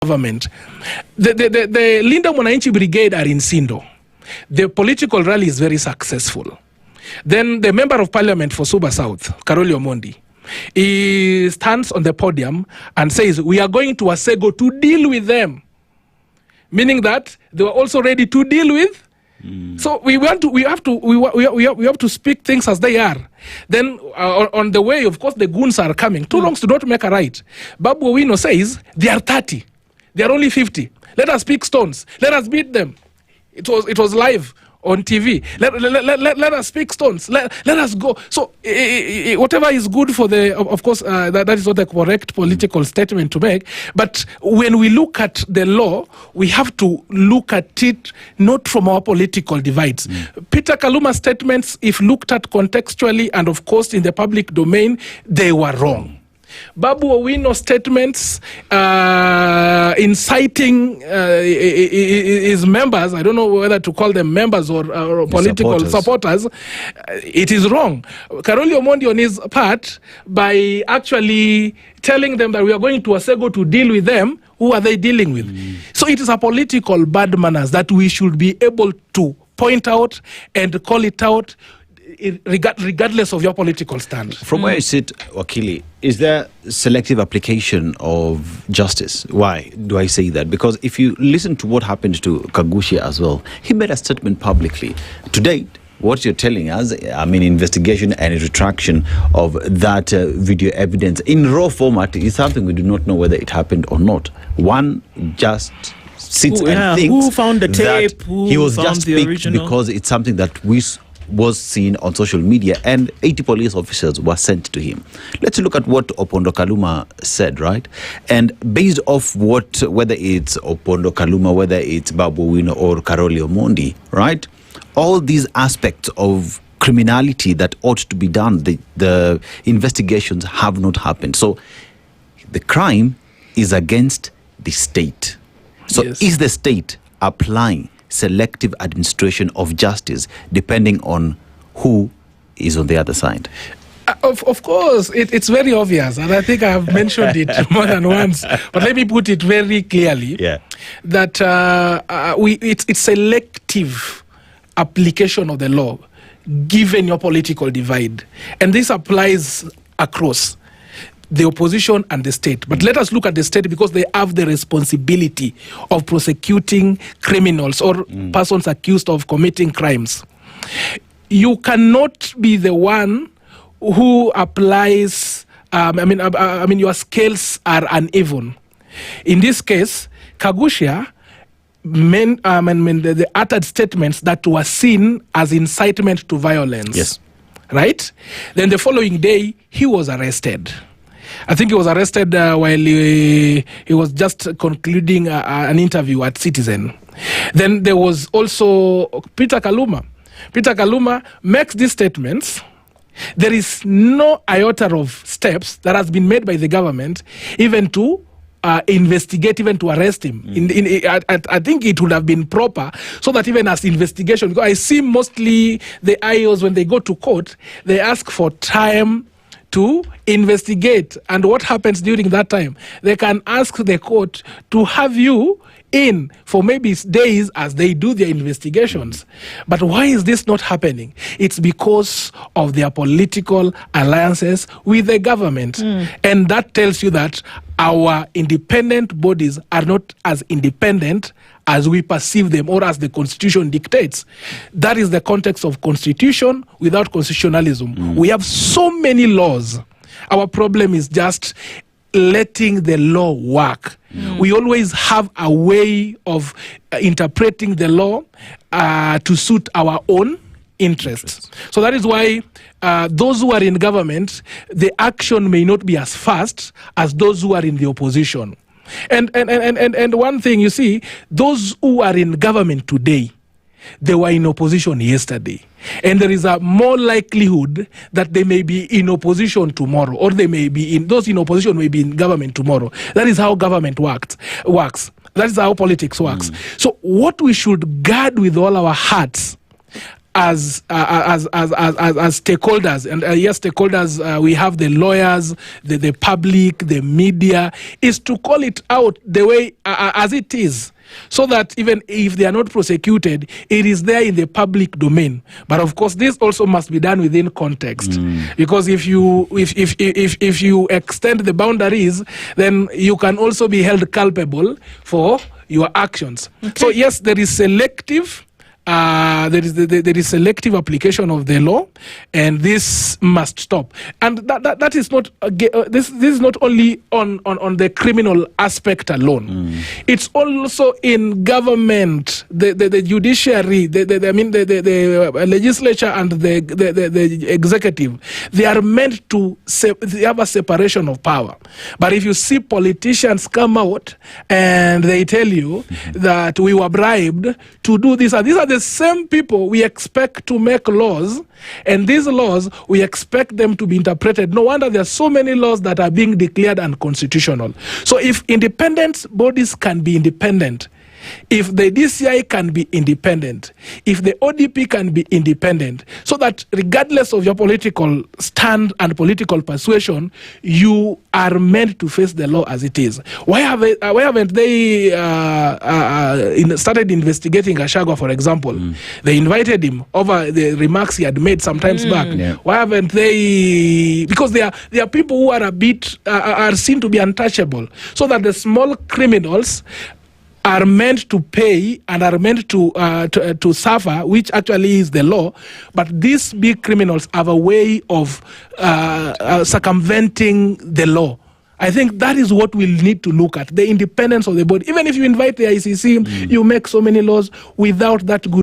government. The Linda Mwananchi Brigade are in Sindo. The political rally is very successful. Then the member of parliament for Suba South, Karoli Omondi, he stands on the podium and says, we are going to Asego to deal with them. Meaning that they were also ready to deal with. So we have to speak things as they are. Then on the way, of course, the goons are coming. Two wrongs do not make a right. Babu Owino says they are 30, they are only 50. Let us pick stones. Let us beat them. It was live on TV. Let us pick stones. Let us go. So whatever is good for the, of course, that is not the correct political statement to make. But when we look at the law, we have to look at it not from our political divides. Peter Kaluma's statements, if looked at contextually and of course in the public domain, they were wrong. Babu Owino's statements inciting his members, I don't know whether to call them members or political supporters, it is wrong. Karoli Omondi on his part, by actually telling them that we are going to Asego to deal with them, who are they dealing with? So it is a political bad manners that we should be able to point out and call it out regardless of your political stand. From where you sit, Wakili, is there selective application of justice? Why do I say that? Because if you listen to what happened to Kagusha as well, he made a statement publicly. To date, what you're telling us, I mean, investigation and retraction of that video evidence in raw format is something we do not know whether it happened or not. One just sits and thinks who found the tape, he was just picked because it's something that was seen on social media, and 80 police officers were sent to him. Let's look at what Opondo Kaluma said, right? And based off whether it's Opondo Kaluma, whether it's Babu Owino or Karoli Omondi, right? All these aspects of criminality that ought to be done, the investigations have not happened. So the crime is against the state. So is the state applying selective administration of justice depending on who is on the other side? Of course, it's very obvious, and I think I have mentioned it more than once, but let me put it very clearly, that it's selective application of the law given your political divide, and this applies across the opposition and the state. But let us look at the state because they have the responsibility of prosecuting criminals or persons accused of committing crimes. You cannot be the one who applies, your scales are uneven. In this case, Kagusha the uttered statements that were seen as incitement to violence. Yes. Right? Then the following day, he was arrested. I think he was arrested while he was just concluding an interview at Citizen. Then there was also Peter Kaluma. Peter Kaluma makes these statements. There is no iota of steps that has been made by the government even to investigate, even to arrest him. I think it would have been proper so that even as investigation, because I see mostly the IOs when they go to court, they ask for time to investigate. And what happens during that time? They can ask the court to have you in for maybe days as they do their investigations. But why is this not happening? It's because of their political alliances with the government. And that tells you that our independent bodies are not as independent as we perceive them or as the Constitution dictates. That is the context of Constitution without constitutionalism. We have so many laws. Our problem is just letting the law work. We always have a way of interpreting the law to suit our own interests. So that is why those who are in government, the action may not be as fast as those who are in the opposition. And one thing, you see, those who are in government today, they were in opposition yesterday. And there is a more likelihood that they may be in opposition tomorrow, or they may be those in opposition may be in government tomorrow. That is how government works. That is how politics works. So what we should guard with all our hearts as stakeholders, and yes, stakeholders, we have the lawyers, the public, the media, is to call it out the way as it is, so that even if they are not prosecuted, it is there in the public domain. But of course, this also must be done within context, because if you extend the boundaries, then you can also be held culpable for your actions. Okay. So yes, there is selective. There is selective application of the law, and this must stop. And that is not this is not only on the criminal aspect alone. It's also in government, the judiciary, the legislature and the executive. They are meant to they have a separation of power. But if you see politicians come out and they tell you that we were bribed to do this, and these are the same people we expect to make laws, and these laws we expect them to be interpreted. No wonder there are so many laws that are being declared unconstitutional. So if independent bodies can be independent, if the DCI can be independent, if the ODP can be independent, so that regardless of your political stand and political persuasion, you are meant to face the law as it is. Why haven't they started investigating Gachagua, for example? They invited him over the remarks he had made some times back. Yeah. Why haven't they? Because there are people who are are seen to be untouchable, so that the small criminals are meant to pay and are meant to suffer, which actually is the law. But these big criminals have a way of circumventing the law. I think that is what we'll need to look at, the independence of the body. Even if you invite the ICC, you make so many laws without that good